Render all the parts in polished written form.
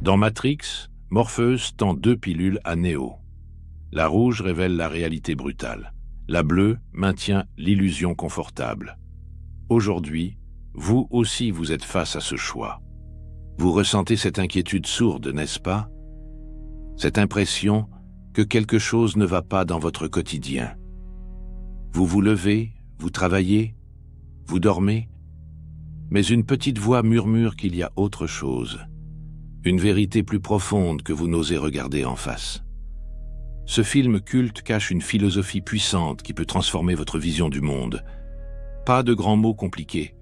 Dans Matrix, Morpheus tend 2 pilules à Neo. La rouge révèle la réalité brutale. La bleue maintient l'illusion confortable. Aujourd'hui, vous aussi vous êtes face à ce choix. Vous ressentez cette inquiétude sourde, n'est-ce pas? Cette impression que quelque chose ne va pas dans votre quotidien. Vous vous levez, vous travaillez, vous dormez, mais une petite voix murmure qu'il y a autre chose, une vérité plus profonde que vous n'osez regarder en face. Ce film culte cache une philosophie puissante qui peut transformer votre vision du monde. Pas de grands mots compliqués,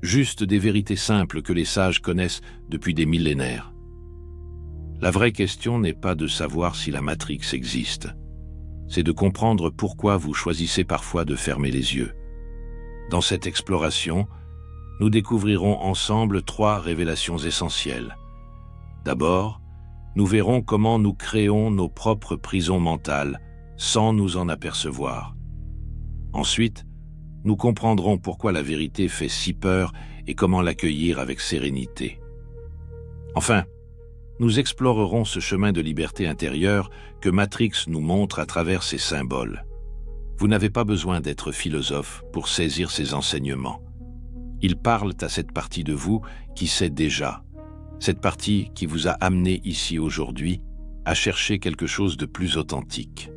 juste des vérités simples que les sages connaissent depuis des millénaires. La vraie question n'est pas de savoir si la Matrix existe, c'est de comprendre pourquoi vous choisissez parfois de fermer les yeux. Dans cette exploration, nous découvrirons ensemble 3 révélations essentielles. D'abord, nous verrons comment nous créons nos propres prisons mentales sans nous en apercevoir. Ensuite, nous comprendrons pourquoi la vérité fait si peur et comment l'accueillir avec sérénité. Enfin, nous explorerons ce chemin de liberté intérieure que Matrix nous montre à travers ses symboles. Vous n'avez pas besoin d'être philosophe pour saisir ces enseignements. Ils parlent à cette partie de vous qui sait déjà, cette partie qui vous a amené ici aujourd'hui à chercher quelque chose de plus authentique.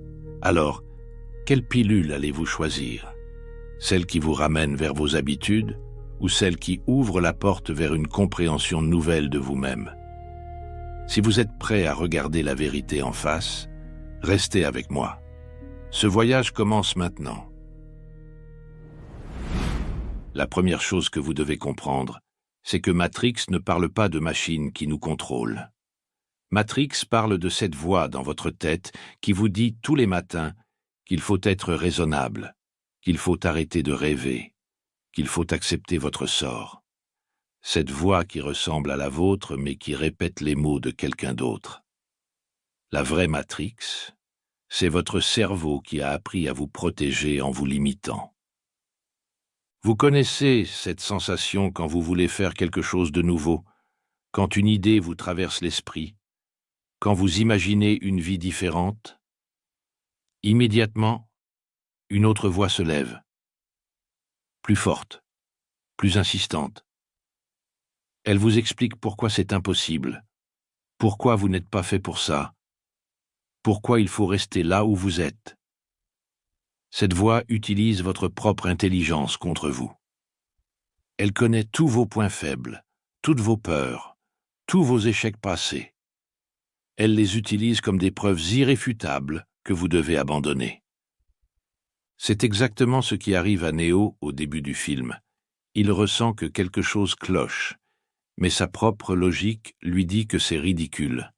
Alors, quelle pilule allez-vous choisir? Celle qui vous ramène vers vos habitudes ou celle qui ouvre la porte vers une compréhension nouvelle de vous-même? Si vous êtes prêt à regarder la vérité en face, restez avec moi. Ce voyage commence maintenant. La première chose que vous devez comprendre, c'est que Matrix ne parle pas de machines qui nous contrôlent. Matrix parle de cette voix dans votre tête qui vous dit tous les matins qu'il faut être raisonnable, qu'il faut arrêter de rêver, qu'il faut accepter votre sort. Cette voix qui ressemble à la vôtre mais qui répète les mots de quelqu'un d'autre. La vraie Matrix, c'est votre cerveau qui a appris à vous protéger en vous limitant. Vous connaissez cette sensation quand vous voulez faire quelque chose de nouveau, quand une idée vous traverse l'esprit, quand vous imaginez une vie différente. Immédiatement, une autre voix se lève, plus forte, plus insistante. Elle vous explique pourquoi c'est impossible, pourquoi vous n'êtes pas fait pour ça, pourquoi il faut rester là où vous êtes. Cette voix utilise votre propre intelligence contre vous. Elle connaît tous vos points faibles, toutes vos peurs, tous vos échecs passés. Elle les utilise comme des preuves irréfutables que vous devez abandonner. C'est exactement ce qui arrive à Neo au début du film. Il ressent que quelque chose cloche, mais sa propre logique lui dit que c'est ridicule.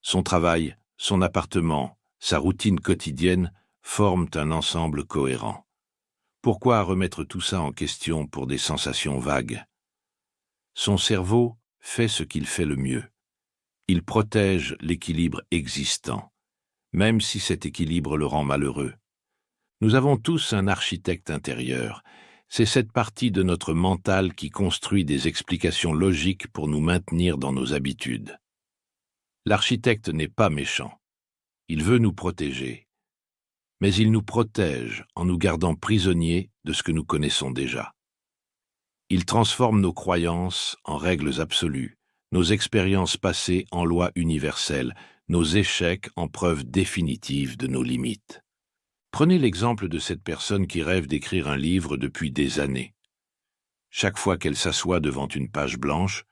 Son travail, son appartement, sa routine quotidienne forment un ensemble cohérent. Pourquoi remettre tout ça en question pour des sensations vagues? Son cerveau fait ce qu'il fait le mieux. Il protège l'équilibre existant, même si cet équilibre le rend malheureux. Nous avons tous un architecte intérieur. C'est cette partie de notre mental qui construit des explications logiques pour nous maintenir dans nos habitudes. L'architecte n'est pas méchant. Il veut nous protéger. Mais il nous protège en nous gardant prisonniers de ce que nous connaissons déjà. Il transforme nos croyances en règles absolues, nos expériences passées en lois universelles, nos échecs en preuves définitives de nos limites. Prenez l'exemple de cette personne qui rêve d'écrire un livre depuis des années. Chaque fois qu'elle s'assoit devant une page blanche,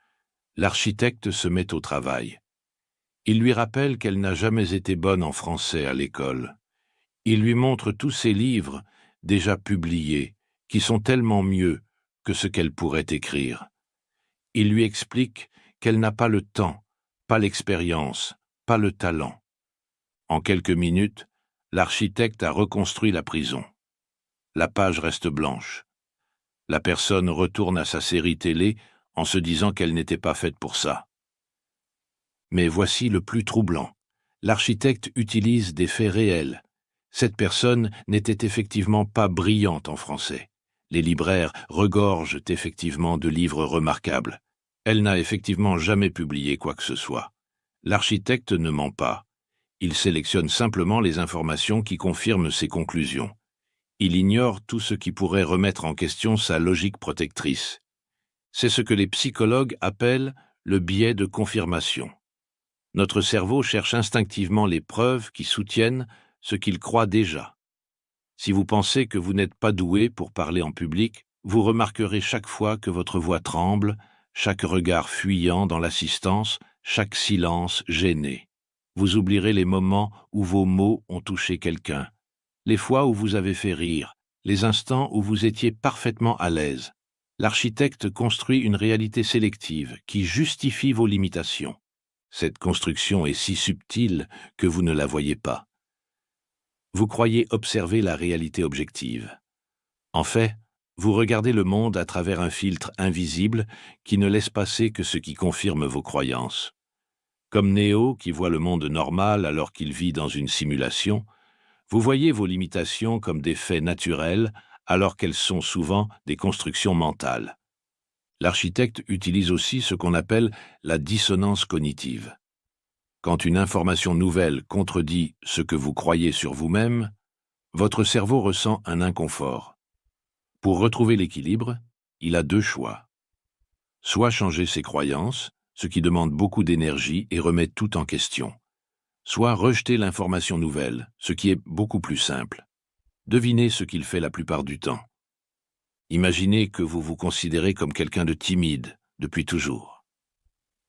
l'architecte se met au travail. Il lui rappelle qu'elle n'a jamais été bonne en français à l'école. Il lui montre tous ses livres, déjà publiés, qui sont tellement mieux que ce qu'elle pourrait écrire. Il lui explique qu'elle n'a pas le temps, pas l'expérience, pas le talent. En quelques minutes, l'architecte a reconstruit la prison. La page reste blanche. La personne retourne à sa série télé en se disant qu'elle n'était pas faite pour ça. Mais voici le plus troublant. L'architecte utilise des faits réels. Cette personne n'était effectivement pas brillante en français. Les libraires regorgent effectivement de livres remarquables. Elle n'a effectivement jamais publié quoi que ce soit. L'architecte ne ment pas. Il sélectionne simplement les informations qui confirment ses conclusions. Il ignore tout ce qui pourrait remettre en question sa logique protectrice. C'est ce que les psychologues appellent le biais de confirmation. Notre cerveau cherche instinctivement les preuves qui soutiennent ce qu'il croit déjà. Si vous pensez que vous n'êtes pas doué pour parler en public, vous remarquerez chaque fois que votre voix tremble, chaque regard fuyant dans l'assistance, chaque silence gêné. Vous oublierez les moments où vos mots ont touché quelqu'un, les fois où vous avez fait rire, les instants où vous étiez parfaitement à l'aise. L'architecte construit une réalité sélective qui justifie vos limitations. Cette construction est si subtile que vous ne la voyez pas. Vous croyez observer la réalité objective. En fait, vous regardez le monde à travers un filtre invisible qui ne laisse passer que ce qui confirme vos croyances. Comme Néo qui voit le monde normal alors qu'il vit dans une simulation, vous voyez vos limitations comme des faits naturels alors qu'elles sont souvent des constructions mentales. L'architecte utilise aussi ce qu'on appelle la dissonance cognitive. Quand une information nouvelle contredit ce que vous croyez sur vous-même, votre cerveau ressent un inconfort. Pour retrouver l'équilibre, il a deux choix. Soit changer ses croyances, ce qui demande beaucoup d'énergie et remet tout en question. Soit rejeter l'information nouvelle, ce qui est beaucoup plus simple. Devinez ce qu'il fait la plupart du temps. Imaginez que vous vous considérez comme quelqu'un de timide depuis toujours.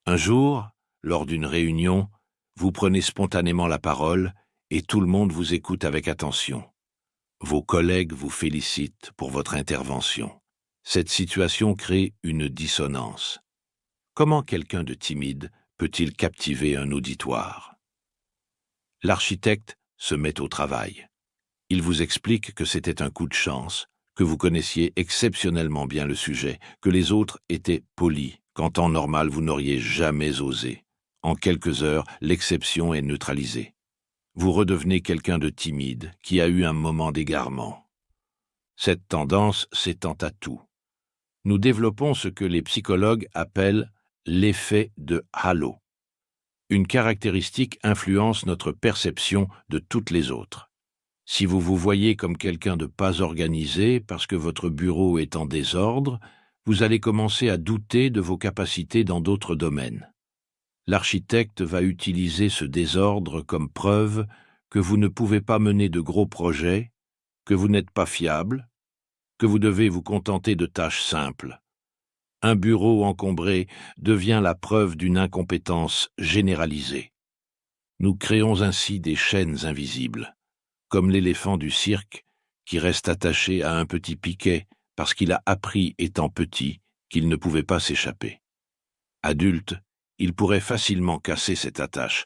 Un jour, lors d'une réunion, vous prenez spontanément la parole et tout le monde vous écoute avec attention. Vos collègues vous félicitent pour votre intervention. Cette situation crée une dissonance. Comment quelqu'un de timide peut-il captiver un auditoire? L'architecte se met au travail. Il vous explique que c'était un coup de chance, que vous connaissiez exceptionnellement bien le sujet, que les autres étaient polis, qu'en temps normal vous n'auriez jamais osé. En quelques heures, l'exception est neutralisée. Vous redevenez quelqu'un de timide, qui a eu un moment d'égarement. Cette tendance s'étend à tout. Nous développons ce que les psychologues appellent l'effet de halo. Une caractéristique influence notre perception de toutes les autres. Si vous vous voyez comme quelqu'un de pas organisé parce que votre bureau est en désordre, vous allez commencer à douter de vos capacités dans d'autres domaines. L'architecte va utiliser ce désordre comme preuve que vous ne pouvez pas mener de gros projets, que vous n'êtes pas fiable, que vous devez vous contenter de tâches simples. Un bureau encombré devient la preuve d'une incompétence généralisée. Nous créons ainsi des chaînes invisibles, comme l'éléphant du cirque qui reste attaché à un petit piquet parce qu'il a appris étant petit qu'il ne pouvait pas s'échapper. Adulte, il pourrait facilement casser cette attache,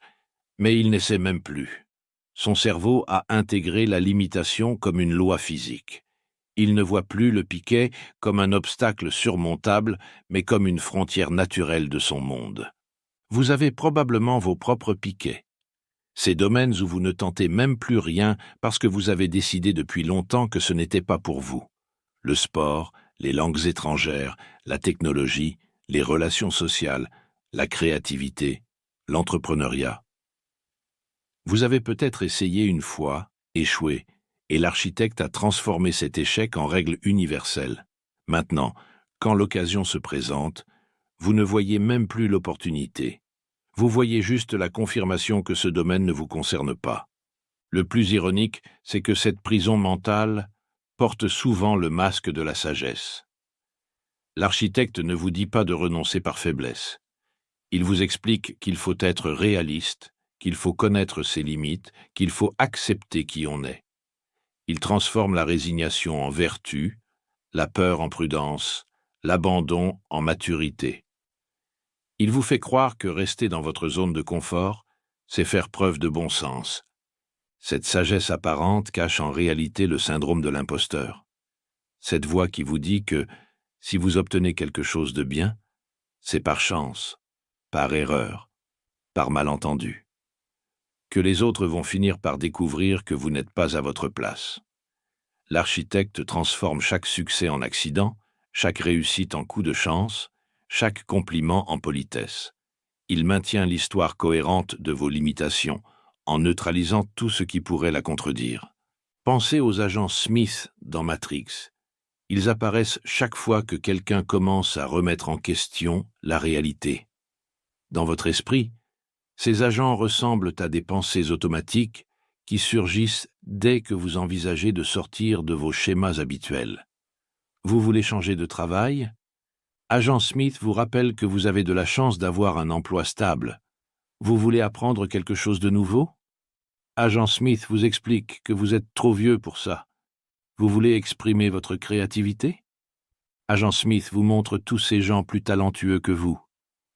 mais il n'essaie même plus. Son cerveau a intégré la limitation comme une loi physique. Il ne voit plus le piquet comme un obstacle surmontable, mais comme une frontière naturelle de son monde. Vous avez probablement vos propres piquets. Ces domaines où vous ne tentez même plus rien parce que vous avez décidé depuis longtemps que ce n'était pas pour vous. Le sport, les langues étrangères, la technologie, les relations sociales, la créativité, l'entrepreneuriat. Vous avez peut-être essayé une fois, échoué, et l'architecte a transformé cet échec en règle universelle. Maintenant, quand l'occasion se présente, vous ne voyez même plus l'opportunité. Vous voyez juste la confirmation que ce domaine ne vous concerne pas. Le plus ironique, c'est que cette prison mentale porte souvent le masque de la sagesse. L'architecte ne vous dit pas de renoncer par faiblesse. Il vous explique qu'il faut être réaliste, qu'il faut connaître ses limites, qu'il faut accepter qui on est. Il transforme la résignation en vertu, la peur en prudence, l'abandon en maturité. Il vous fait croire que rester dans votre zone de confort, c'est faire preuve de bon sens. Cette sagesse apparente cache en réalité le syndrome de l'imposteur. Cette voix qui vous dit que, si vous obtenez quelque chose de bien, c'est par chance, par erreur, par malentendu. Que les autres vont finir par découvrir que vous n'êtes pas à votre place. L'architecte transforme chaque succès en accident, chaque réussite en coup de chance, chaque compliment en politesse. Il maintient l'histoire cohérente de vos limitations, en neutralisant tout ce qui pourrait la contredire. Pensez aux agents Smith dans Matrix. Ils apparaissent chaque fois que quelqu'un commence à remettre en question la réalité. Dans votre esprit, ces agents ressemblent à des pensées automatiques qui surgissent dès que vous envisagez de sortir de vos schémas habituels. Vous voulez changer de travail? Agent Smith vous rappelle que vous avez de la chance d'avoir un emploi stable. Vous voulez apprendre quelque chose de nouveau? Agent Smith vous explique que vous êtes trop vieux pour ça. Vous voulez exprimer votre créativité? Agent Smith vous montre tous ces gens plus talentueux que vous.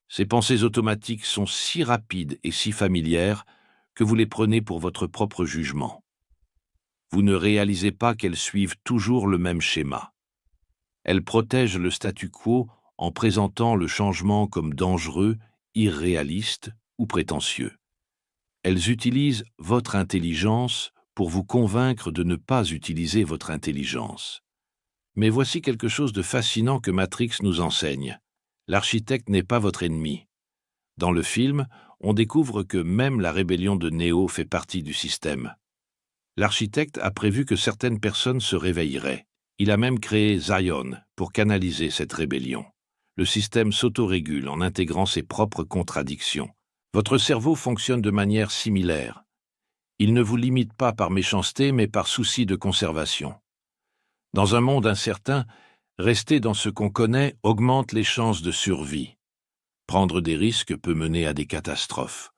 Ces pensées automatiques sont si rapides et si familières que vous les prenez pour votre propre jugement. Vous ne réalisez pas qu'elles suivent toujours le même schéma. Elles protègent le statu quo en présentant le changement comme dangereux, irréaliste ou prétentieux. Elles utilisent votre intelligence pour vous convaincre de ne pas utiliser votre intelligence. Mais voici quelque chose de fascinant que Matrix nous enseigne. L'architecte n'est pas votre ennemi. Dans le film, on découvre que même la rébellion de Neo fait partie du système. L'architecte a prévu que certaines personnes se réveilleraient. Il a même créé Zion pour canaliser cette rébellion. Le système s'autorégule en intégrant ses propres contradictions. Votre cerveau fonctionne de manière similaire. Il ne vous limite pas par méchanceté, mais par souci de conservation. Dans un monde incertain, rester dans ce qu'on connaît augmente les chances de survie. Prendre des risques peut mener à des catastrophes.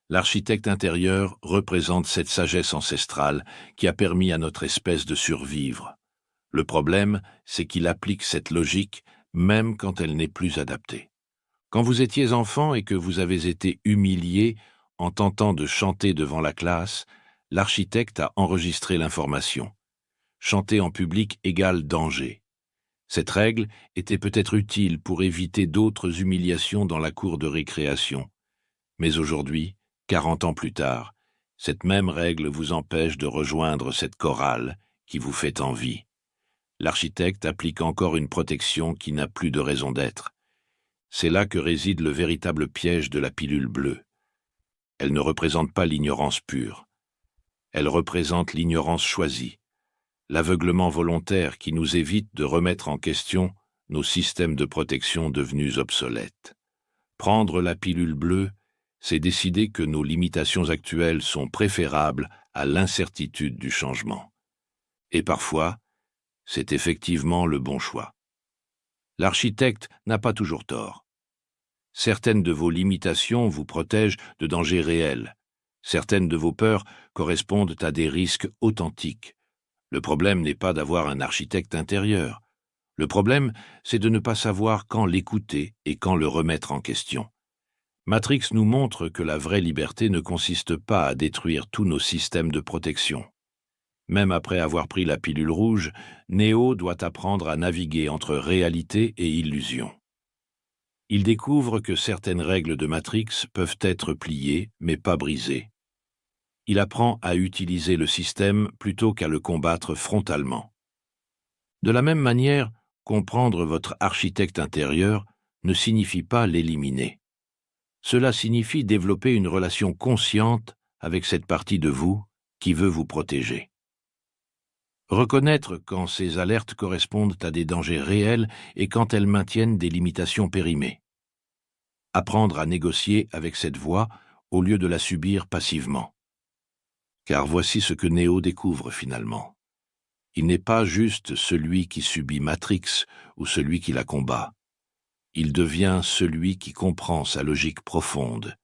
L'architecte intérieur représente cette sagesse ancestrale qui a permis à notre espèce de survivre. Le problème, c'est qu'il applique cette logique même quand elle n'est plus adaptée. Quand vous étiez enfant et que vous avez été humilié en tentant de chanter devant la classe, l'architecte a enregistré l'information. Chanter en public égale danger. Cette règle était peut-être utile pour éviter d'autres humiliations dans la cour de récréation. Mais aujourd'hui, 40 ans plus tard, cette même règle vous empêche de rejoindre cette chorale qui vous fait envie. L'architecte applique encore une protection qui n'a plus de raison d'être. C'est là que réside le véritable piège de la pilule bleue. Elle ne représente pas l'ignorance pure. Elle représente l'ignorance choisie, l'aveuglement volontaire qui nous évite de remettre en question nos systèmes de protection devenus obsolètes. Prendre la pilule bleue, c'est décider que nos limitations actuelles sont préférables à l'incertitude du changement. Et parfois, c'est effectivement le bon choix. L'architecte n'a pas toujours tort. Certaines de vos limitations vous protègent de dangers réels. Certaines de vos peurs correspondent à des risques authentiques. Le problème n'est pas d'avoir un architecte intérieur. Le problème, c'est de ne pas savoir quand l'écouter et quand le remettre en question. Matrix nous montre que la vraie liberté ne consiste pas à détruire tous nos systèmes de protection. Même après avoir pris la pilule rouge, Neo doit apprendre à naviguer entre réalité et illusion. Il découvre que certaines règles de Matrix peuvent être pliées, mais pas brisées. Il apprend à utiliser le système plutôt qu'à le combattre frontalement. De la même manière, comprendre votre architecte intérieur ne signifie pas l'éliminer. Cela signifie développer une relation consciente avec cette partie de vous qui veut vous protéger. Reconnaître quand ces alertes correspondent à des dangers réels et quand elles maintiennent des limitations périmées. Apprendre à négocier avec cette voix au lieu de la subir passivement. Car voici ce que Neo découvre finalement. Il n'est pas juste celui qui subit Matrix ou celui qui la combat. Il devient celui qui comprend sa logique profonde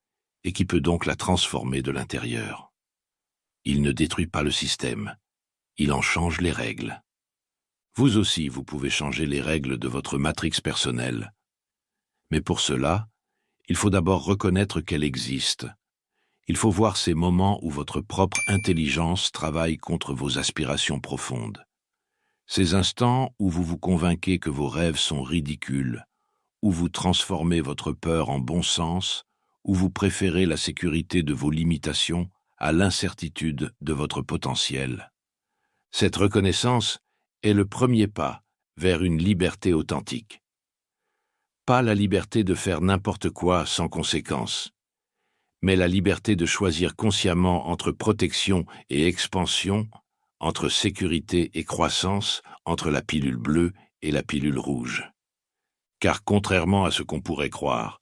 et qui peut donc la transformer de l'intérieur. Il ne détruit pas le système, il en change les règles. Vous aussi, vous pouvez changer les règles de votre Matrix personnelle. Mais pour cela, il faut d'abord reconnaître qu'elle existe. Il faut voir ces moments où votre propre intelligence travaille contre vos aspirations profondes. Ces instants où vous vous convainquez que vos rêves sont ridicules, où vous transformez votre peur en bon sens, où vous préférez la sécurité de vos limitations à l'incertitude de votre potentiel. Cette reconnaissance est le premier pas vers une liberté authentique. Pas la liberté de faire n'importe quoi sans conséquence, mais la liberté de choisir consciemment entre protection et expansion, entre sécurité et croissance, entre la pilule bleue et la pilule rouge. Car contrairement à ce qu'on pourrait croire,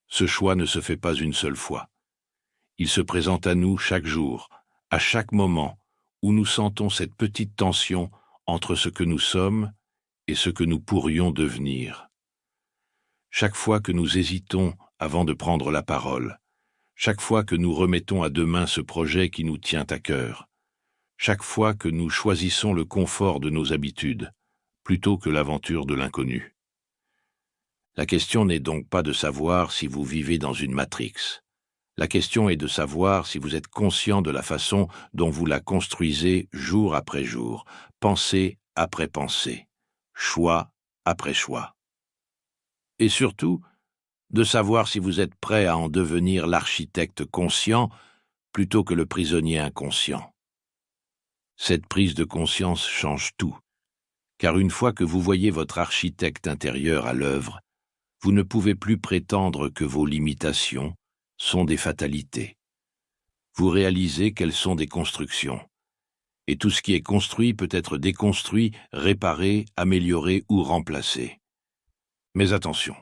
ce choix ne se fait pas une seule fois. Il se présente à nous chaque jour, à chaque moment, où nous sentons cette petite tension entre ce que nous sommes et ce que nous pourrions devenir. Chaque fois que nous hésitons avant de prendre la parole, chaque fois que nous remettons à demain ce projet qui nous tient à cœur, chaque fois que nous choisissons le confort de nos habitudes, plutôt que l'aventure de l'inconnu. La question n'est donc pas de savoir si vous vivez dans une matrix. La question est de savoir si vous êtes conscient de la façon dont vous la construisez jour après jour, pensée après pensée, choix après choix. Et surtout, de savoir si vous êtes prêt à en devenir l'architecte conscient plutôt que le prisonnier inconscient. Cette prise de conscience change tout, car une fois que vous voyez votre architecte intérieur à l'œuvre, vous ne pouvez plus prétendre que vos limitations sont des fatalités. Vous réalisez qu'elles sont des constructions, et tout ce qui est construit peut être déconstruit, réparé, amélioré ou remplacé. Mais attention,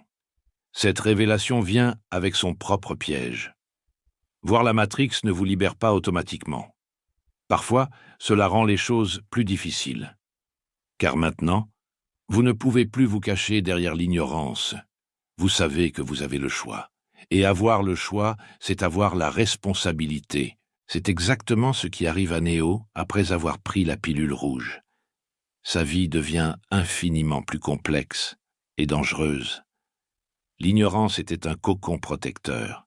cette révélation vient avec son propre piège. Voir la Matrix ne vous libère pas automatiquement. Parfois, cela rend les choses plus difficiles. Car maintenant, vous ne pouvez plus vous cacher derrière l'ignorance. Vous savez que vous avez le choix. Et avoir le choix, c'est avoir la responsabilité. C'est exactement ce qui arrive à Néo après avoir pris la pilule rouge. Sa vie devient infiniment plus complexe et dangereuse. L'ignorance était un cocon protecteur.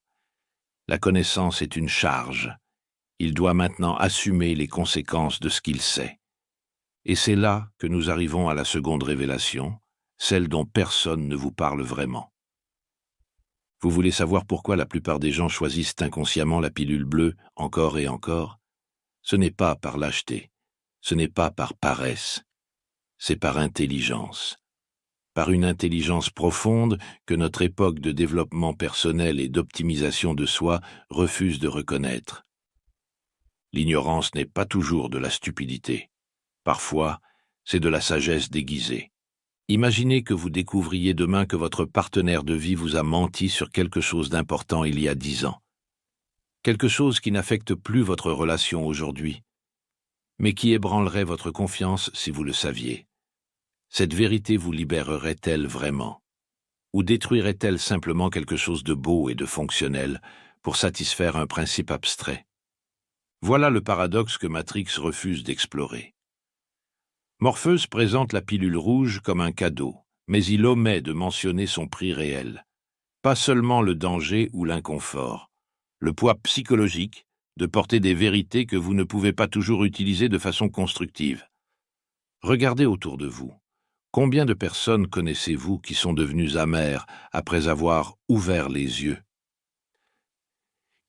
La connaissance est une charge. Il doit maintenant assumer les conséquences de ce qu'il sait. Et c'est là que nous arrivons à la seconde révélation, celle dont personne ne vous parle vraiment. Vous voulez savoir pourquoi la plupart des gens choisissent inconsciemment la pilule bleue encore et encore? Ce n'est pas par lâcheté, ce n'est pas par paresse, c'est par intelligence. Par une intelligence profonde que notre époque de développement personnel et d'optimisation de soi refuse de reconnaître. L'ignorance n'est pas toujours de la stupidité. Parfois, c'est de la sagesse déguisée. Imaginez que vous découvriez demain que votre partenaire de vie vous a menti sur quelque chose d'important il y a 10 ans. Quelque chose qui n'affecte plus votre relation aujourd'hui, mais qui ébranlerait votre confiance si vous le saviez. Cette vérité vous libérerait-elle vraiment? Ou détruirait-elle simplement quelque chose de beau et de fonctionnel pour satisfaire un principe abstrait? Voilà le paradoxe que Matrix refuse d'explorer. Morpheus présente la pilule rouge comme un cadeau, mais il omet de mentionner son prix réel. Pas seulement le danger ou l'inconfort, le poids psychologique de porter des vérités que vous ne pouvez pas toujours utiliser de façon constructive. Regardez autour de vous. Combien de personnes connaissez-vous qui sont devenues amères après avoir ouvert les yeux?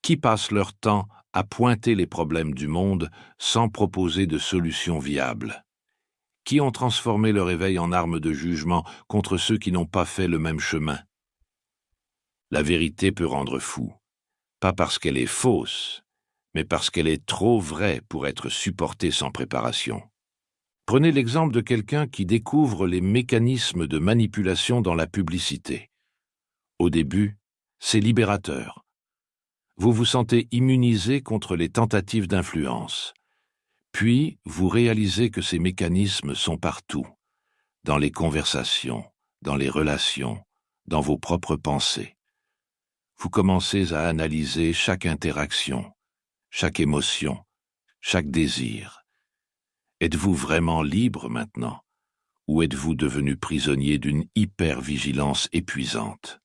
Qui passent leur temps à pointer les problèmes du monde sans proposer de solutions viables? Qui ont transformé leur éveil en arme de jugement contre ceux qui n'ont pas fait le même chemin? La vérité peut rendre fou, pas parce qu'elle est fausse, mais parce qu'elle est trop vraie pour être supportée sans préparation. Prenez l'exemple de quelqu'un qui découvre les mécanismes de manipulation dans la publicité. Au début, c'est libérateur. Vous vous sentez immunisé contre les tentatives d'influence. Puis, vous réalisez que ces mécanismes sont partout, dans les conversations, dans les relations, dans vos propres pensées. Vous commencez à analyser chaque interaction, chaque émotion, chaque désir. Êtes-vous vraiment libre maintenant, ou êtes-vous devenu prisonnier d'une hypervigilance épuisante?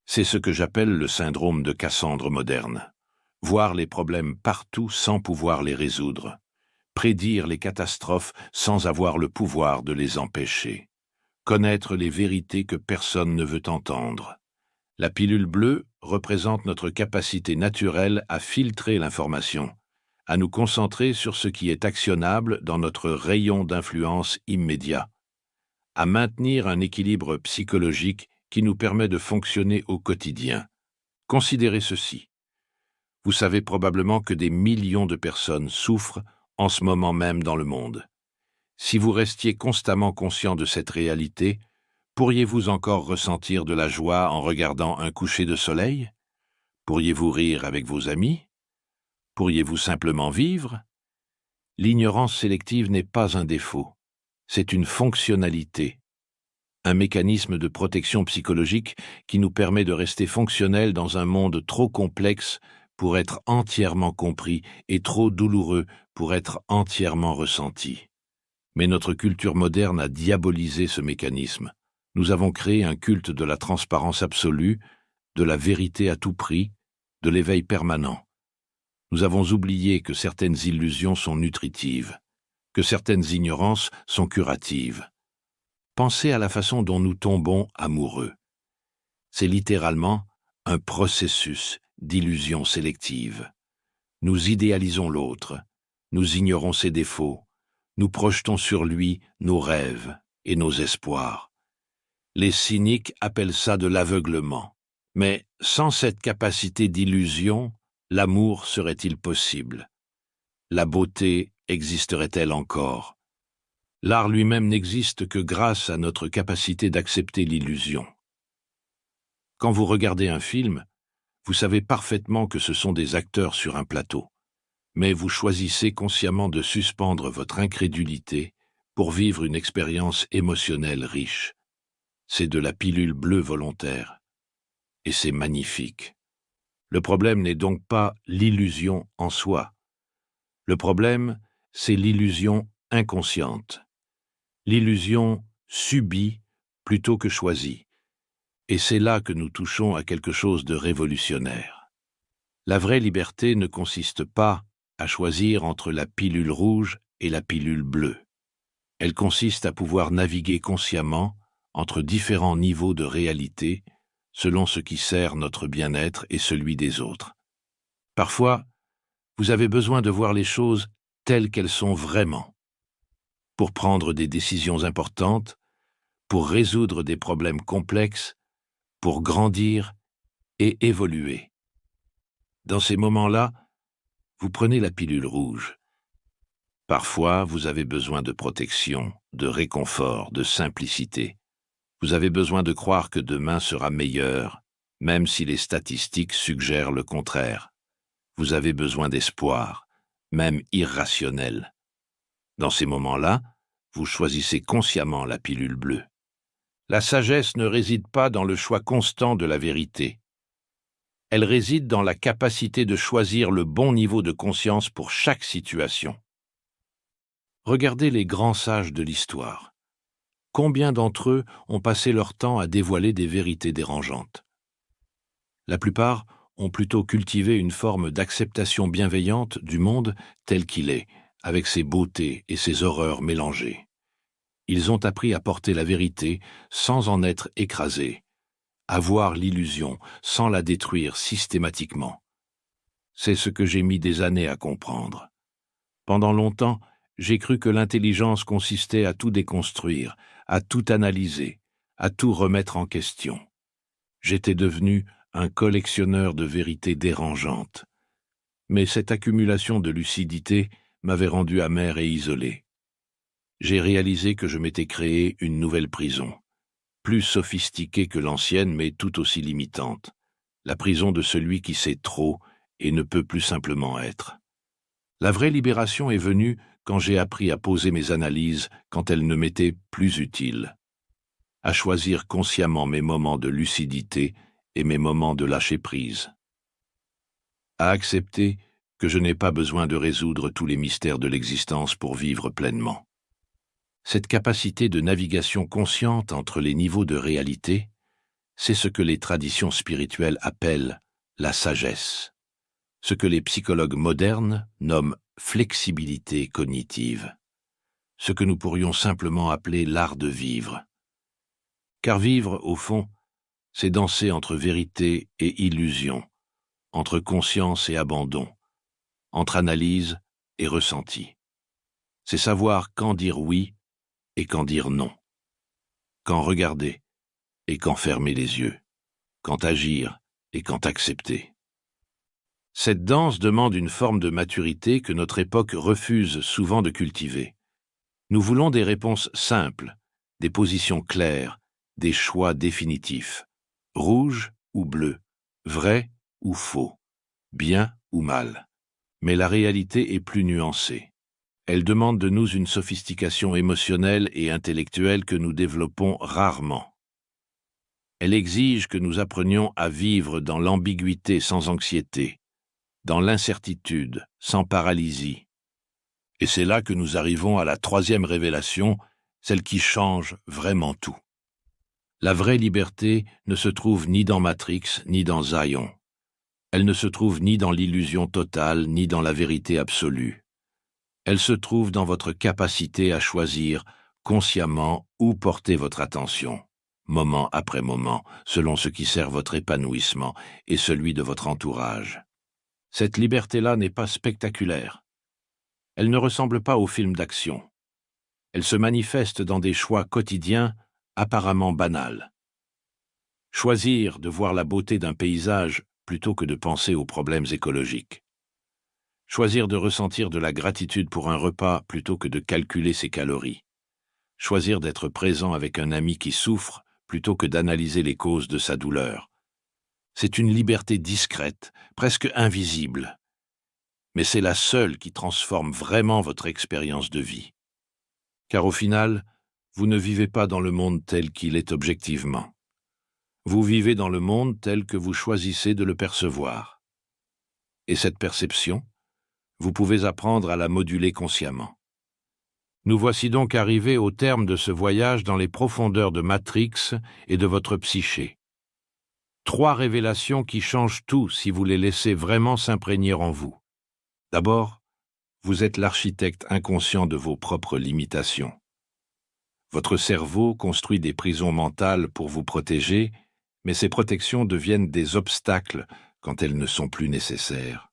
C'est ce que j'appelle le syndrome de Cassandre moderne. Voir les problèmes partout sans pouvoir les résoudre. Prédire les catastrophes sans avoir le pouvoir de les empêcher. Connaître les vérités que personne ne veut entendre. La pilule bleue représente notre capacité naturelle à filtrer l'information, à nous concentrer sur ce qui est actionnable dans notre rayon d'influence immédiat, à maintenir un équilibre psychologique qui nous permet de fonctionner au quotidien. Considérez ceci. Vous savez probablement que des millions de personnes souffrent en ce moment même dans le monde. Si vous restiez constamment conscient de cette réalité, pourriez-vous encore ressentir de la joie en regardant un coucher de soleil? Pourriez-vous rire avec vos amis? Pourriez-vous simplement vivre? L'ignorance sélective n'est pas un défaut, c'est une fonctionnalité, un mécanisme de protection psychologique qui nous permet de rester fonctionnels dans un monde trop complexe pour être entièrement compris et trop douloureux pour être entièrement ressenti. Mais notre culture moderne a diabolisé ce mécanisme. Nous avons créé un culte de la transparence absolue, de la vérité à tout prix, de l'éveil permanent. Nous avons oublié que certaines illusions sont nutritives, que certaines ignorances sont curatives. Pensez à la façon dont nous tombons amoureux. C'est littéralement un processus d'illusion sélective. Nous idéalisons l'autre, nous ignorons ses défauts, nous projetons sur lui nos rêves et nos espoirs. Les cyniques appellent ça de l'aveuglement. Mais sans cette capacité d'illusion, l'amour serait-il possible? La beauté existerait-elle encore? L'art lui-même n'existe que grâce à notre capacité d'accepter l'illusion. Quand vous regardez un film, vous savez parfaitement que ce sont des acteurs sur un plateau, mais vous choisissez consciemment de suspendre votre incrédulité pour vivre une expérience émotionnelle riche. C'est de la pilule bleue volontaire. Et c'est magnifique. Le problème n'est donc pas l'illusion en soi. Le problème, c'est l'illusion inconsciente. L'illusion subie plutôt que choisie. Et c'est là que nous touchons à quelque chose de révolutionnaire. La vraie liberté ne consiste pas à choisir entre la pilule rouge et la pilule bleue. Elle consiste à pouvoir naviguer consciemment entre différents niveaux de réalité selon ce qui sert notre bien-être et celui des autres. Parfois, vous avez besoin de voir les choses telles qu'elles sont vraiment, pour prendre des décisions importantes, pour résoudre des problèmes complexes, pour grandir et évoluer. Dans ces moments-là, vous prenez la pilule rouge. Parfois, vous avez besoin de protection, de réconfort, de simplicité. Vous avez besoin de croire que demain sera meilleur, même si les statistiques suggèrent le contraire. Vous avez besoin d'espoir, même irrationnel. Dans ces moments-là, vous choisissez consciemment la pilule bleue. La sagesse ne réside pas dans le choix constant de la vérité. Elle réside dans la capacité de choisir le bon niveau de conscience pour chaque situation. Regardez les grands sages de l'histoire. Combien d'entre eux ont passé leur temps à dévoiler des vérités dérangeantes? La plupart ont plutôt cultivé une forme d'acceptation bienveillante du monde tel qu'il est, avec ses beautés et ses horreurs mélangées. Ils ont appris à porter la vérité sans en être écrasés, à voir l'illusion sans la détruire systématiquement. C'est ce que j'ai mis des années à comprendre. Pendant longtemps, j'ai cru que l'intelligence consistait à tout déconstruire, à tout analyser, à tout remettre en question. J'étais devenu un collectionneur de vérités dérangeantes. Mais cette accumulation de lucidité m'avait rendu amer et isolé. J'ai réalisé que je m'étais créé une nouvelle prison, plus sophistiquée que l'ancienne mais tout aussi limitante, la prison de celui qui sait trop et ne peut plus simplement être. La vraie libération est venue quand j'ai appris à poser mes analyses quand elles ne m'étaient plus utiles, à choisir consciemment mes moments de lucidité et mes moments de lâcher-prise, à accepter que je n'ai pas besoin de résoudre tous les mystères de l'existence pour vivre pleinement. Cette capacité de navigation consciente entre les niveaux de réalité, c'est ce que les traditions spirituelles appellent la sagesse, ce que les psychologues modernes nomment flexibilité cognitive, ce que nous pourrions simplement appeler l'art de vivre. Car vivre, au fond, c'est danser entre vérité et illusion, entre conscience et abandon, entre analyse et ressenti. C'est savoir quand dire oui et quand dire non, quand regarder et quand fermer les yeux, quand agir et quand accepter. Cette danse demande une forme de maturité que notre époque refuse souvent de cultiver. Nous voulons des réponses simples, des positions claires, des choix définitifs. Rouge ou bleu, vrai ou faux, bien ou mal. Mais la réalité est plus nuancée. Elle demande de nous une sophistication émotionnelle et intellectuelle que nous développons rarement. Elle exige que nous apprenions à vivre dans l'ambiguïté sans anxiété, dans l'incertitude sans paralysie. Et c'est là que nous arrivons à la troisième révélation, celle qui change vraiment tout. La vraie liberté ne se trouve ni dans Matrix, ni dans Zion. Elle ne se trouve ni dans l'illusion totale, ni dans la vérité absolue. Elle se trouve dans votre capacité à choisir consciemment où porter votre attention, moment après moment, selon ce qui sert votre épanouissement et celui de votre entourage. Cette liberté-là n'est pas spectaculaire. Elle ne ressemble pas aux films d'action. Elle se manifeste dans des choix quotidiens apparemment banals. Choisir de voir la beauté d'un paysage plutôt que de penser aux problèmes écologiques. Choisir de ressentir de la gratitude pour un repas plutôt que de calculer ses calories. Choisir d'être présent avec un ami qui souffre plutôt que d'analyser les causes de sa douleur. C'est une liberté discrète, presque invisible. Mais c'est la seule qui transforme vraiment votre expérience de vie. Car au final, vous ne vivez pas dans le monde tel qu'il est objectivement. Vous vivez dans le monde tel que vous choisissez de le percevoir. Et cette perception, vous pouvez apprendre à la moduler consciemment. Nous voici donc arrivés au terme de ce voyage dans les profondeurs de Matrix et de votre psyché. 3 révélations qui changent tout si vous les laissez vraiment s'imprégner en vous. D'abord, vous êtes l'architecte inconscient de vos propres limitations. Votre cerveau construit des prisons mentales pour vous protéger, mais ces protections deviennent des obstacles quand elles ne sont plus nécessaires.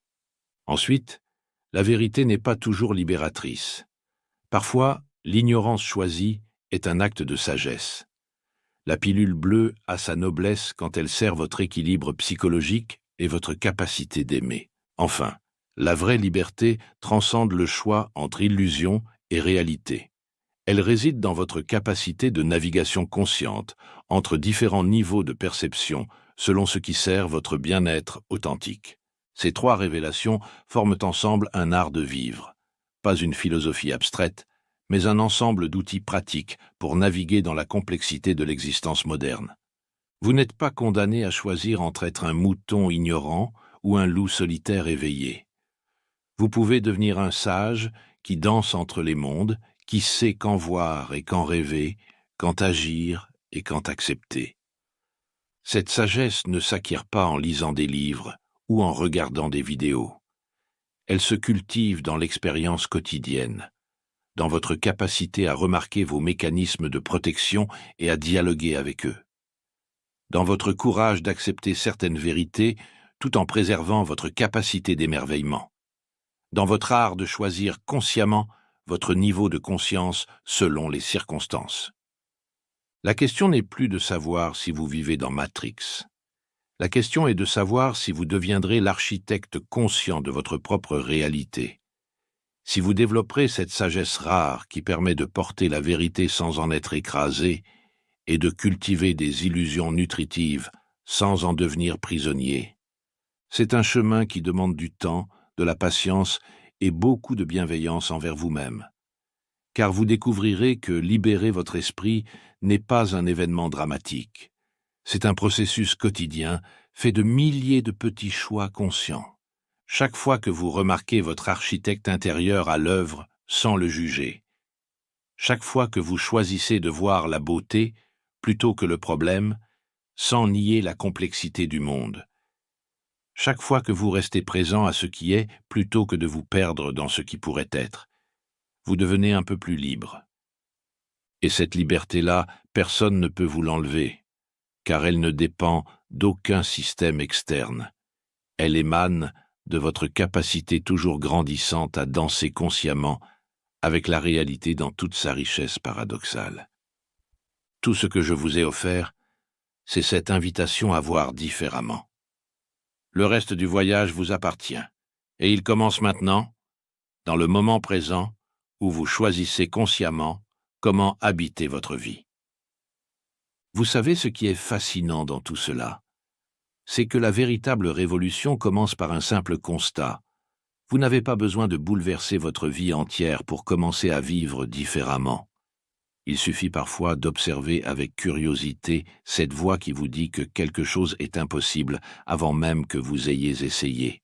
Ensuite, la vérité n'est pas toujours libératrice. Parfois, l'ignorance choisie est un acte de sagesse. La pilule bleue a sa noblesse quand elle sert votre équilibre psychologique et votre capacité d'aimer. Enfin, la vraie liberté transcende le choix entre illusion et réalité. Elle réside dans votre capacité de navigation consciente entre différents niveaux de perception selon ce qui sert votre bien-être authentique. Ces 3 révélations forment ensemble un art de vivre, pas une philosophie abstraite, mais un ensemble d'outils pratiques pour naviguer dans la complexité de l'existence moderne. Vous n'êtes pas condamné à choisir entre être un mouton ignorant ou un loup solitaire éveillé. Vous pouvez devenir un sage qui danse entre les mondes, qui sait quand voir et quand rêver, quand agir et quand accepter. Cette sagesse ne s'acquiert pas en lisant des livres ou en regardant des vidéos. Elle se cultive dans l'expérience quotidienne, dans votre capacité à remarquer vos mécanismes de protection et à dialoguer avec eux, dans votre courage d'accepter certaines vérités tout en préservant votre capacité d'émerveillement, dans votre art de choisir consciemment votre niveau de conscience selon les circonstances. La question n'est plus de savoir si vous vivez dans Matrix. La question est de savoir si vous deviendrez l'architecte conscient de votre propre réalité. Si vous développerez cette sagesse rare qui permet de porter la vérité sans en être écrasé et de cultiver des illusions nutritives sans en devenir prisonnier. C'est un chemin qui demande du temps, de la patience et beaucoup de bienveillance envers vous-même. Car vous découvrirez que libérer votre esprit n'est pas un événement dramatique. C'est un processus quotidien fait de milliers de petits choix conscients. Chaque fois que vous remarquez votre architecte intérieur à l'œuvre sans le juger. Chaque fois que vous choisissez de voir la beauté plutôt que le problème, sans nier la complexité du monde. Chaque fois que vous restez présent à ce qui est plutôt que de vous perdre dans ce qui pourrait être, vous devenez un peu plus libre. Et cette liberté-là, personne ne peut vous l'enlever, car elle ne dépend d'aucun système externe. Elle émane de votre capacité toujours grandissante à danser consciemment avec la réalité dans toute sa richesse paradoxale. Tout ce que je vous ai offert, C'est cette invitation à voir différemment. Le reste du voyage vous appartient, et il commence maintenant, dans le moment présent, où vous choisissez consciemment comment habiter votre vie. Vous savez ce qui est fascinant dans tout cela? C'est que la véritable révolution commence par un simple constat. Vous n'avez pas besoin de bouleverser votre vie entière pour commencer à vivre différemment. Il suffit parfois d'observer avec curiosité cette voix qui vous dit que quelque chose est impossible avant même que vous ayez essayé.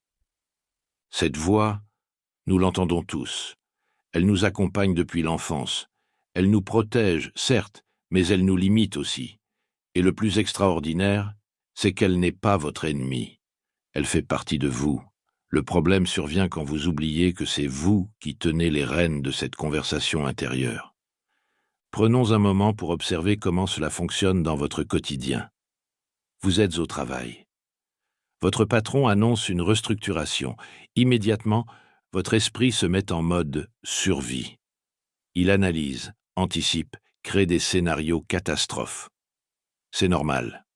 Cette voix, nous l'entendons tous. Elle nous accompagne depuis l'enfance. Elle nous protège, certes, mais elle nous limite aussi. Et le plus extraordinaire, c'est qu'elle n'est pas votre ennemie. Elle fait partie de vous. Le problème survient quand vous oubliez que c'est vous qui tenez les rênes de cette conversation intérieure. Prenons un moment pour observer comment cela fonctionne dans votre quotidien. Vous êtes au travail. Votre patron annonce une restructuration. Immédiatement, votre esprit se met en mode survie. Il analyse, anticipe, crée des scénarios catastrophes. C'est normal.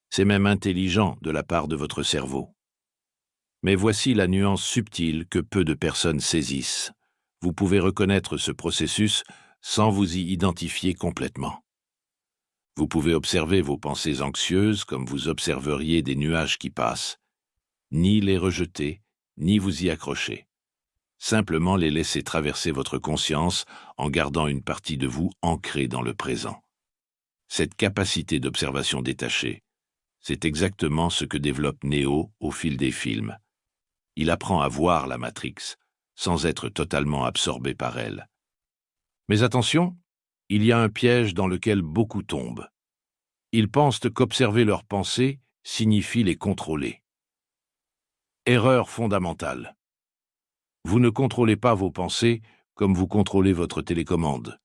C'est même intelligent de la part de votre cerveau. Mais voici la nuance subtile que peu de personnes saisissent. Vous pouvez reconnaître ce processus sans vous y identifier complètement. Vous pouvez observer vos pensées anxieuses comme vous observeriez des nuages qui passent. Ni les rejeter, ni vous y accrocher. Simplement les laisser traverser votre conscience en gardant une partie de vous ancrée dans le présent. Cette capacité d'observation détachée, c'est exactement ce que développe Neo au fil des films. Il apprend à voir la Matrix, sans être totalement absorbé par elle. Mais attention, il y a un piège dans lequel beaucoup tombent. Ils pensent qu'observer leurs pensées signifie les contrôler. Erreur fondamentale. Vous ne contrôlez pas vos pensées comme vous contrôlez votre télécommande.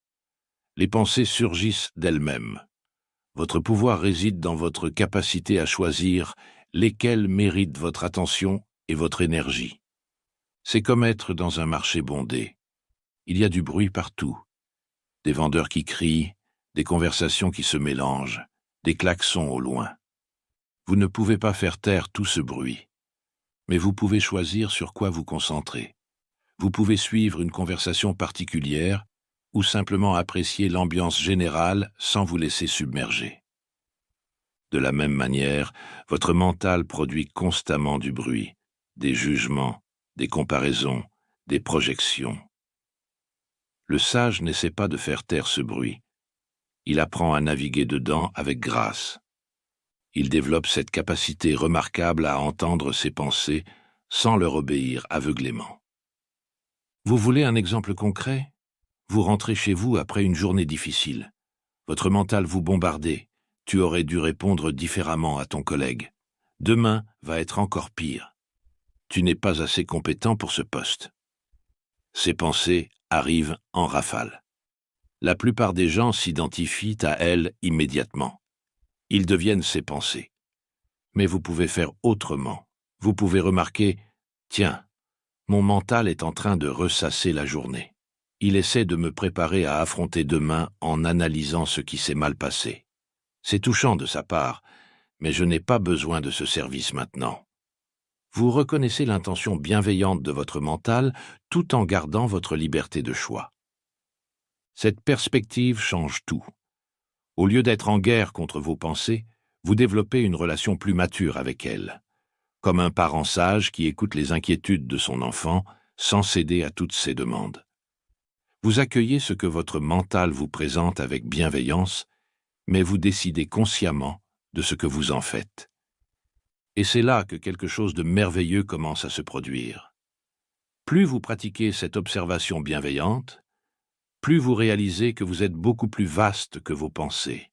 Les pensées surgissent d'elles-mêmes. Votre pouvoir réside dans votre capacité à choisir lesquelles méritent votre attention et votre énergie. C'est comme être dans un marché bondé. Il y a du bruit partout. Des vendeurs qui crient, des conversations qui se mélangent, des klaxons au loin. Vous ne pouvez pas faire taire tout ce bruit, mais vous pouvez choisir sur quoi vous concentrer. Vous pouvez suivre une conversation particulière ou simplement apprécier l'ambiance générale sans vous laisser submerger. De la même manière, votre mental produit constamment du bruit, des jugements, des comparaisons, des projections. Le sage n'essaie pas de faire taire ce bruit. Il apprend à naviguer dedans avec grâce. Il développe cette capacité remarquable à entendre ses pensées sans leur obéir aveuglément. Vous voulez un exemple concret? Vous rentrez chez vous après une journée difficile. Votre mental vous bombardait. Tu aurais dû répondre différemment à ton collègue. Demain va être encore pire. Tu n'es pas assez compétent pour ce poste. Ces pensées arrivent en rafale. La plupart des gens s'identifient à elles immédiatement. Ils deviennent ces pensées. Mais vous pouvez faire autrement. Vous pouvez remarquer, tiens, mon mental est en train de ressasser la journée. Il essaie de me préparer à affronter demain en analysant ce qui s'est mal passé. C'est touchant de sa part, mais je n'ai pas besoin de ce service maintenant. Vous reconnaissez l'intention bienveillante de votre mental tout en gardant votre liberté de choix. Cette perspective change tout. Au lieu d'être en guerre contre vos pensées, vous développez une relation plus mature avec elles, comme un parent sage qui écoute les inquiétudes de son enfant sans céder à toutes ses demandes. Vous accueillez ce que votre mental vous présente avec bienveillance, mais vous décidez consciemment de ce que vous en faites. Et c'est là que quelque chose de merveilleux commence à se produire. Plus vous pratiquez cette observation bienveillante, plus vous réalisez que vous êtes beaucoup plus vaste que vos pensées.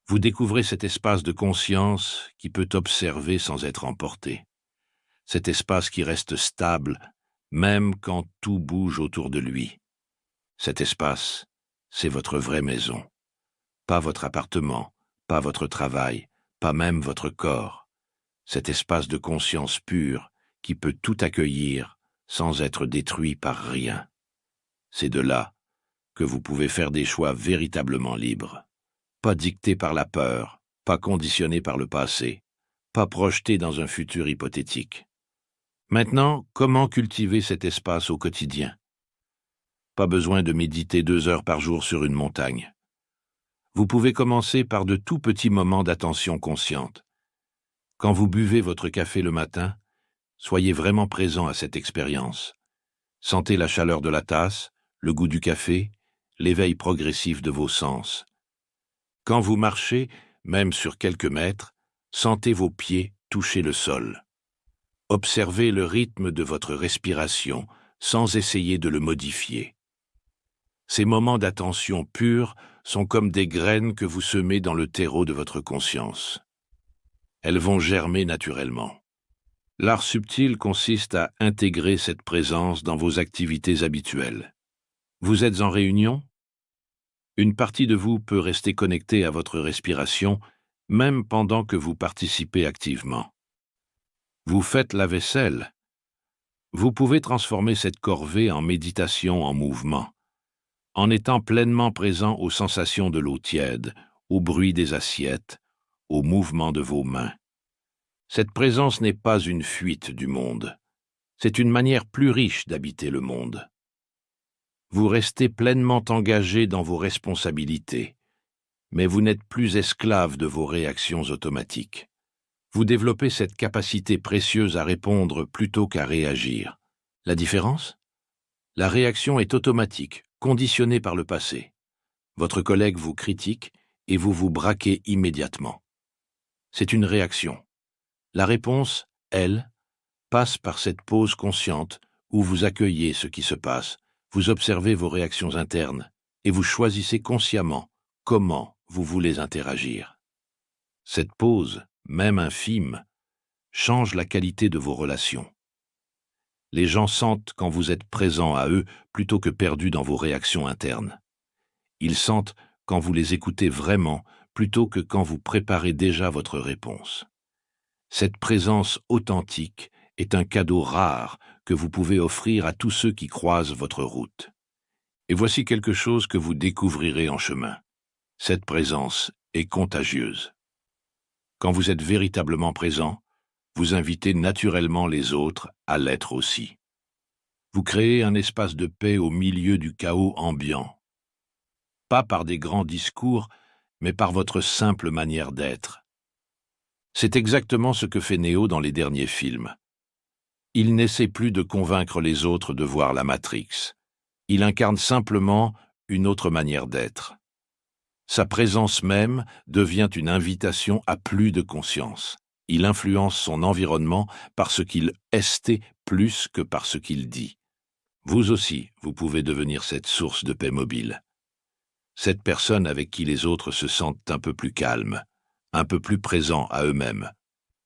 Vous découvrez cet espace de conscience qui peut observer sans être emporté. Cet espace qui reste stable, même quand tout bouge autour de lui. Cet espace, c'est votre vraie maison. Pas votre appartement, pas votre travail, pas même votre corps. Cet espace de conscience pure qui peut tout accueillir sans être détruit par rien. C'est de là que vous pouvez faire des choix véritablement libres, pas dictés par la peur, pas conditionné par le passé, pas projeté dans un futur hypothétique. Maintenant, comment cultiver cet espace au quotidien? Pas besoin de méditer 2 heures par jour sur une montagne. Vous pouvez commencer par de tout petits moments d'attention consciente. Quand vous buvez votre café le matin, soyez vraiment présent à cette expérience. Sentez la chaleur de la tasse, le goût du café, l'éveil progressif de vos sens. Quand vous marchez, même sur quelques mètres, sentez vos pieds toucher le sol. Observez le rythme de votre respiration sans essayer de le modifier. Ces moments d'attention pure sont comme des graines que vous semez dans le terreau de votre conscience. Elles vont germer naturellement. L'art subtil consiste à intégrer cette présence dans vos activités habituelles. Vous êtes en réunion? Une partie de vous peut rester connectée à votre respiration, même pendant que vous participez activement. Vous faites la vaisselle. Vous pouvez transformer cette corvée en méditation en mouvement, en étant pleinement présent aux sensations de l'eau tiède, au bruit des assiettes, au mouvement de vos mains. Cette présence n'est pas une fuite du monde. C'est une manière plus riche d'habiter le monde. Vous restez pleinement engagé dans vos responsabilités, mais vous n'êtes plus esclave de vos réactions automatiques. Vous développez cette capacité précieuse à répondre plutôt qu'à réagir. La différence? La réaction est automatique, conditionnée par le passé. Votre collègue vous critique et vous vous braquez immédiatement. C'est une réaction. La réponse, elle, passe par cette pause consciente où vous accueillez ce qui se passe, vous observez vos réactions internes et vous choisissez consciemment comment vous voulez interagir. Cette pause, même infime, change la qualité de vos relations. Les gens sentent quand vous êtes présent à eux plutôt que perdu dans vos réactions internes. Ils sentent quand vous les écoutez vraiment plutôt que quand vous préparez déjà votre réponse. Cette présence authentique est un cadeau rare que vous pouvez offrir à tous ceux qui croisent votre route. Et voici quelque chose que vous découvrirez en chemin. Cette présence est contagieuse. Quand vous êtes véritablement présent, vous invitez naturellement les autres à l'être aussi. Vous créez un espace de paix au milieu du chaos ambiant. Pas par des grands discours, mais par votre simple manière d'être. C'est exactement ce que fait Neo dans les derniers films. Il n'essaie plus de convaincre les autres de voir la Matrix. Il incarne simplement une autre manière d'être. Sa présence même devient une invitation à plus de conscience. Il influence son environnement par ce qu'il est plus que par ce qu'il dit. Vous aussi, vous pouvez devenir cette source de paix mobile. Cette personne avec qui les autres se sentent un peu plus calmes, un peu plus présents à eux-mêmes.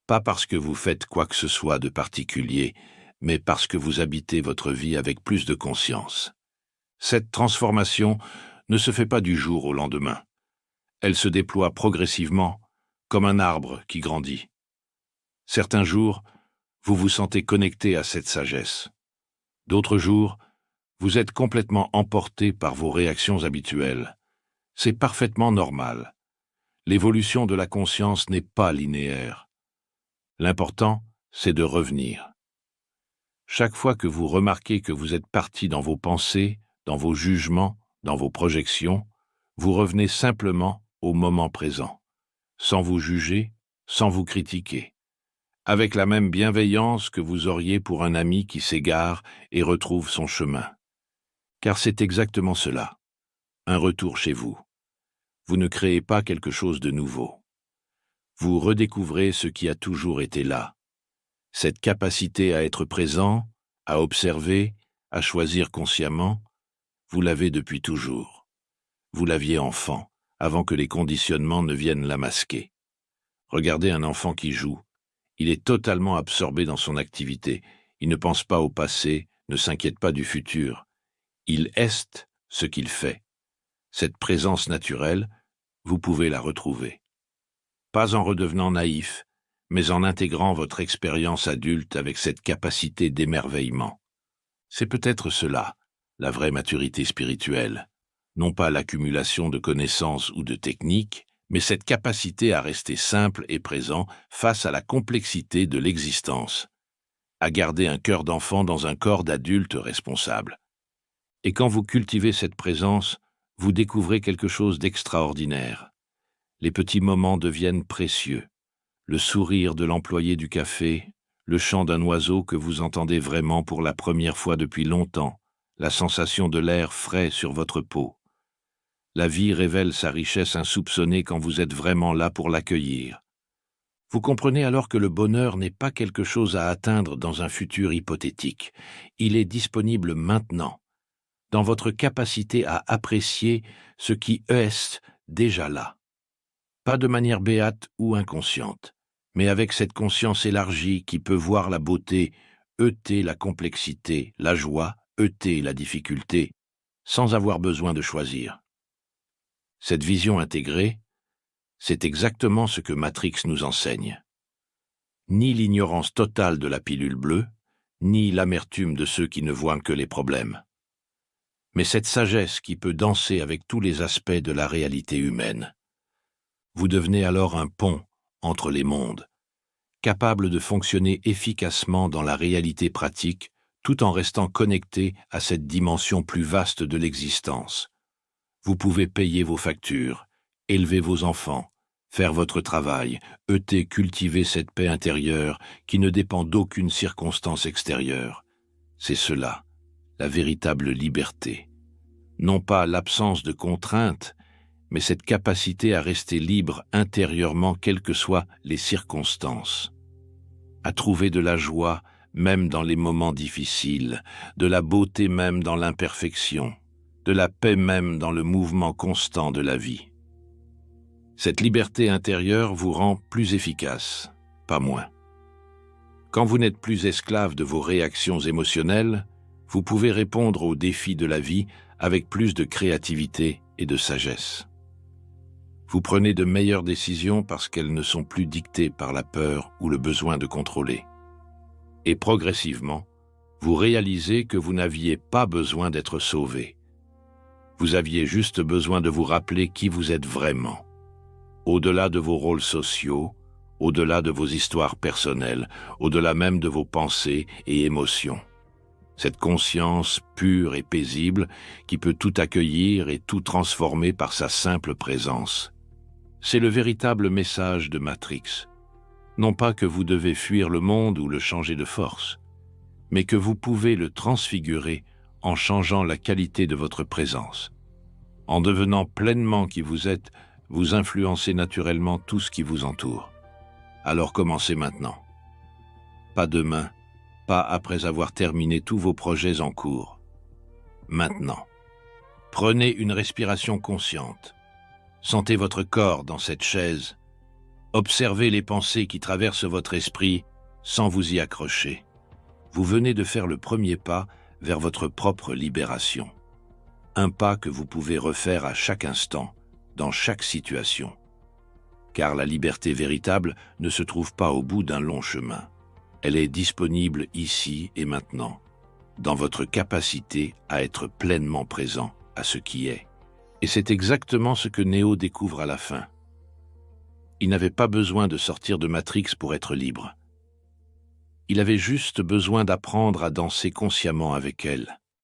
Pas parce que vous faites quoi que ce soit de particulier, mais parce que vous habitez votre vie avec plus de conscience. Cette transformation ne se fait pas du jour au lendemain. Elle se déploie progressivement, comme un arbre qui grandit. Certains jours, vous vous sentez connecté à cette sagesse. D'autres jours, vous êtes complètement emporté par vos réactions habituelles. C'est parfaitement normal. L'évolution de la conscience n'est pas linéaire. L'important, c'est de revenir. Chaque fois que vous remarquez que vous êtes parti dans vos pensées, dans vos jugements, dans vos projections, vous revenez simplement au moment présent, sans vous juger, sans vous critiquer, avec la même bienveillance que vous auriez pour un ami qui s'égare et retrouve son chemin. Car c'est exactement cela, un retour chez vous. Vous ne créez pas quelque chose de nouveau. Vous redécouvrez ce qui a toujours été là. Cette capacité à être présent, à observer, à choisir consciemment, vous l'avez depuis toujours. Vous l'aviez enfant, avant que les conditionnements ne viennent la masquer. Regardez un enfant qui joue. Il est totalement absorbé dans son activité. Il ne pense pas au passé, ne s'inquiète pas du futur. Il est ce qu'il fait. Cette présence naturelle, vous pouvez la retrouver. Pas en redevenant naïf, mais en intégrant votre expérience adulte avec cette capacité d'émerveillement. C'est peut-être cela, la vraie maturité spirituelle. Non pas l'accumulation de connaissances ou de techniques, mais cette capacité à rester simple et présent face à la complexité de l'existence, à garder un cœur d'enfant dans un corps d'adulte responsable. Et quand vous cultivez cette présence, vous découvrez quelque chose d'extraordinaire. Les petits moments deviennent précieux. Le sourire de l'employé du café, le chant d'un oiseau que vous entendez vraiment pour la première fois depuis longtemps, la sensation de l'air frais sur votre peau. La vie révèle sa richesse insoupçonnée quand vous êtes vraiment là pour l'accueillir. Vous comprenez alors que le bonheur n'est pas quelque chose à atteindre dans un futur hypothétique. Il est disponible maintenant, dans votre capacité à apprécier ce qui est déjà là. Pas de manière béate ou inconsciente, mais avec cette conscience élargie qui peut voir la beauté, heurter la complexité, la joie, heurter la difficulté, sans avoir besoin de choisir. Cette vision intégrée, c'est exactement ce que Matrix nous enseigne. Ni l'ignorance totale de la pilule bleue, ni l'amertume de ceux qui ne voient que les problèmes. Mais cette sagesse qui peut danser avec tous les aspects de la réalité humaine. Vous devenez alors un pont entre les mondes, capable de fonctionner efficacement dans la réalité pratique, tout en restant connecté à cette dimension plus vaste de l'existence. Vous pouvez payer vos factures, élever vos enfants, faire votre travail, cultiver cette paix intérieure qui ne dépend d'aucune circonstance extérieure. C'est cela, la véritable liberté. Non pas l'absence de contraintes, mais cette capacité à rester libre intérieurement quelles que soient les circonstances. À trouver de la joie même dans les moments difficiles, de la beauté même dans l'imperfection, de la paix même dans le mouvement constant de la vie. Cette liberté intérieure vous rend plus efficace, pas moins. Quand vous n'êtes plus esclave de vos réactions émotionnelles, vous pouvez répondre aux défis de la vie avec plus de créativité et de sagesse. Vous prenez de meilleures décisions parce qu'elles ne sont plus dictées par la peur ou le besoin de contrôler. Et progressivement, vous réalisez que vous n'aviez pas besoin d'être sauvé. Vous aviez juste besoin de vous rappeler qui vous êtes vraiment. Au-delà de vos rôles sociaux, au-delà de vos histoires personnelles, au-delà même de vos pensées et émotions. Cette conscience pure et paisible qui peut tout accueillir et tout transformer par sa simple présence. C'est le véritable message de Matrix. Non pas que vous devez fuir le monde ou le changer de force, mais que vous pouvez le transfigurer en changeant la qualité de votre présence. En devenant pleinement qui vous êtes, vous influencez naturellement tout ce qui vous entoure. Alors commencez maintenant. Pas demain, pas après avoir terminé tous vos projets en cours. Maintenant. Prenez une respiration consciente. Sentez votre corps dans cette chaise. Observez les pensées qui traversent votre esprit sans vous y accrocher. Vous venez de faire le premier pas vers votre propre libération. Un pas que vous pouvez refaire à chaque instant, dans chaque situation. Car la liberté véritable ne se trouve pas au bout d'un long chemin. Elle est disponible ici et maintenant, dans votre capacité à être pleinement présent à ce qui est. Et c'est exactement ce que Néo découvre à la fin. Il n'avait pas besoin de sortir de Matrix pour être libre. Il avait juste besoin d'apprendre à danser consciemment avec elle.